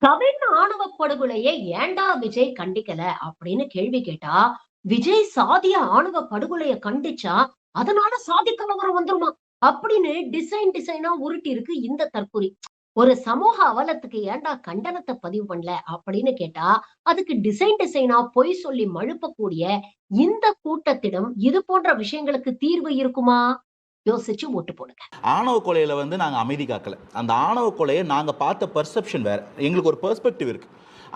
கவின் ஆணவ படுகொலையை ஏன்டா விஜய் கண்டிக்கல அப்படின்னு கேள்வி கேட்டா, விஜய் சாதிய ஆணவ படுகொலைய கண்டிச்சா, அதனால சாதி கலவரம் வந்துருமா? அப்படின்னு டிசைனா உருட்டி இருக்கு இந்த தற்குறி. ஒரு சமூக அவலத்துக்கு ஏன்டா கண்டனத்த பதிவு பண்ணல அப்படின்னு கேட்டா, அதுக்கு டிசைனா பொய் சொல்லி மழுப்பக்கூடிய இந்த கூட்டத்திடம் இது போன்ற விஷயங்களுக்கு தீர்வு இருக்குமா? யோசிச்சு ஓட்டு போடுங்க. ஆணவ கொலையில வந்து நாங்க அமைதி காக்கல. அந்த ஆணவ கொலையை நாங்க பார்த்த பெர்செப்ஷன் வேற. எங்களுக்கு ஒரு பெர்ஸ்பெக்டிவ் இருக்கு.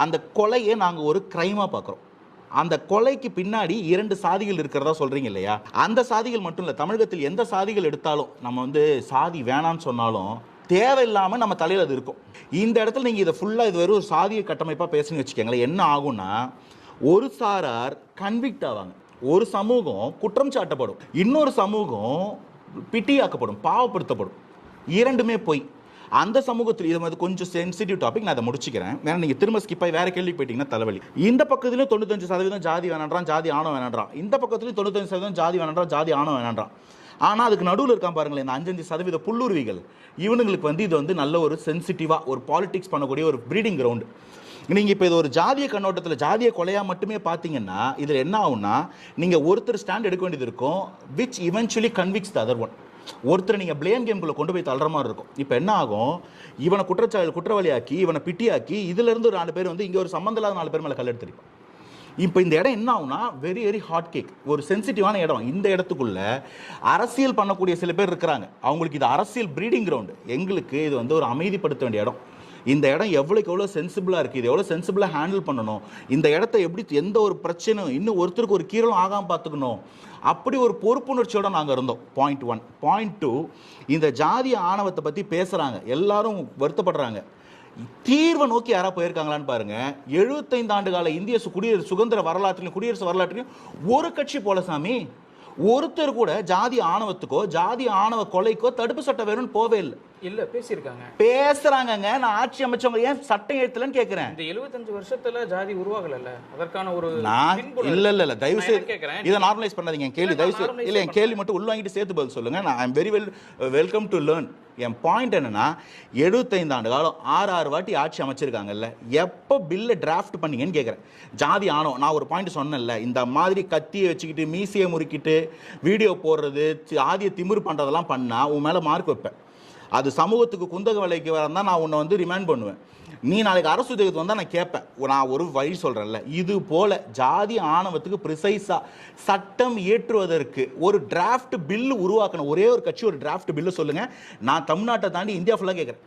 அந்த கொலையை நாங்க ஒரு கிரைமா பார்க்குறோம். அந்த கொலைக்கு பின்னாடி 2 சாதிகள் இருக்கிறதா சொல்றீங்க இல்லையா? அந்த சாதிகள் மட்டும் இல்ல. தமிழகத்தில் எந்த சாதிகள் எடுத்தாலும் நம்ம வந்து சாதி வேணான்னு சொன்னாலும் தேவையில்லாம நம்ம தலையில அது இருக்கும். இந்த இடத்துல நீங்க இதை ஃபுல்லா இது வெறும் ஒரு சாதிய கட்டமைப்பா பேசுன்னு வச்சுக்கோங்களேன். என்ன ஆகும்னா, ஒரு சாரார் கன்விக்ட் ஆவாங்க. ஒரு சமூகம் குற்றம் சாட்டப்படும். இன்னொரு சமூகம் பிட்டியாக்கப்படும், பாவப்படுத்தப்படும். இரண்டுமே பொய். அந்த சமூகத்தில் இது வந்து கொஞ்சம் சென்சிட்டிவ் டாபிக், நான் அதை முடிச்சுக்கிறேன். ஏன்னா நீங்கள் திரும்ப ஸ்கிப் ஆகி வேற கேள்வி போயிட்டீங்கன்னா தலைவலி. இந்த பக்கத்துலேயும் 95% ஜாதி வேணான்றான், ஜாதி ஆணவம் வேணான்றான். இந்த பக்கத்துலேயும் 95% ஜாதி வேணான்றான், ஜாதி ஆணவம் வேணான்றான். ஆனால் அதுக்கு நடுவில் இருக்கான் பாருங்களேன், இந்த 5-5% புல்லுருவிகள். இவனுங்களுக்கு வந்து இது வந்து நல்ல ஒரு சென்சிட்டிவாக ஒரு பாலிடிக்ஸ் பண்ணக்கூடிய ஒரு ப்ரீடிங் கிரவுண்டு. நீங்கள் இப்போ இது ஒரு ஜாதிய கண்ணோட்டத்தில் ஜாதிய கொலையாக மட்டுமே பார்த்தீங்கன்னா இதில் என்ன ஆகும்னா, நீங்கள் ஒருத்தர் ஸ்டாண்ட் எடுக்க வேண்டியது இருக்கும், which eventually convicts the other one. ஒருத்தர் நீங்கள் பிளேம் கேம்குள்ளே கொண்டு போய் தள்ளுற மாதிரி இருக்கும். இப்போ என்ன ஆகும், இவனை குற்றவாளியாக்கி இவனை பிட்டியாக்கி இதிலிருந்து ஒரு 4 பேர் வந்து இங்கே ஒரு சம்மந்தம் இல்லாத 4 பேர் மேலே கல் எடுத்துருப்பான். இப்போ இந்த இடம் என்ன ஆகும்னா, வெரி வெரி ஹாட் கேக், ஒரு சென்சிட்டிவான இடம். இந்த இடத்துக்குள்ள அரசியல் பண்ணக்கூடிய சில பேர் இருக்கிறாங்க. அவங்களுக்கு இது அரசியல் ப்ரீடிங் கிரவுண்டு. எங்களுக்கு இது வந்து ஒரு அமைதிப்படுத்த வேண்டிய இடம். இந்த இடம் எவ்வளோக்கு எவ்வளோ சென்சிபிளாக இருக்குது, இது எவ்வளோ சென்சிபிளாக ஹேண்டில் பண்ணணும், இந்த இடத்த எப்படி எந்த ஒரு பிரச்சனையும் இன்னும் ஒருத்தருக்கு ஒரு கீரலும் ஆகாமல் பார்த்துக்கணும், அப்படி ஒரு பொறுப்புணர்ச்சியோடு நாங்கள் இருந்தோம். பாயிண்ட் 1. பாயிண்ட் 2, இந்த ஜாதிய ஆணவத்தை பற்றி பேசுகிறாங்க, எல்லாரும் வருத்தப்படுறாங்க. தீர்வை நோக்கி யாராவது போயிருக்காங்களான்னு பாருங்க. 75 ஆண்டு கால இந்திய சுதந்திர வரலாற்றிலும் குடியரசு வரலாற்றிலும் ஒரு கட்சி போல சாமி, ஒருத்தர் கூட ஜாதி ஆணவத்துக்கோ ஜாதி ஆணவ கொலைக்கோ தடுப்பு சட்டம் வேணும்னு போவே இல்லை. இல்ல பேசியிருக்காங்க, பேசுறாங்கங்க. நான் ஆட்சி அமைச்சவங்க ஏன் சட்டம் எழுத்தலன்னு கேட்கிறேன். இந்த 75 வருஷத்துல ஜாதி உருவாகல, அதற்கான ஒரு இல்ல தயவு செய்து இதை நார்மலைஸ் பண்ணாதீங்க. கேள்வி தயவு செய்து இல்ல, என் கேள்வி மட்டும் உள்வாங்கிட்டு சேர்த்து பதில் சொல்லுங்க. நான் I am very welcome to learn. N point என்னன்னா, 75 ஆண்டு காலம் 6 வாட்டி ஆட்சி அமைச்சிருக்காங்கல்ல, எப்போ பில்லை டிராஃப்ட் பண்ணீங்கன்னு கேட்குறேன். ஜாதி ஆணவம், நான் ஒரு பாயிண்ட் சொன்னேன்ல, இந்த மாதிரி கத்தியை வச்சுக்கிட்டு மீசியை முறுக்கிட்டு வீடியோ போடுறது ஆதிய திமிரு பண்ணுறதெல்லாம் பண்ணால் உன் மேலே மார்க் வைப்பேன். அது சமூகத்துக்கு குந்தக விலைக்கு வரந்தான் நான் உன்னை வந்து ரிமைண்ட் பண்ணுவேன். நீ நாளைக்கு அரசு உதவிக்கு வந்தால் நான் கேட்பேன். நான் ஒரு வழி சொல்கிறேன்ல, இது போல் ஜாதி ஆணவத்துக்கு ப்ரிசைஸாக சட்டம் இயற்றுவதற்கு ஒரு டிராஃப்ட் பில்லு உருவாக்கணும். ஒரே ஒரு கட்சி ஒரு டிராஃப்ட் பில்லு சொல்லுங்கள். நான் தமிழ்நாட்டை தாண்டி இந்தியா ஃபுல்லாக கேட்குறேன்.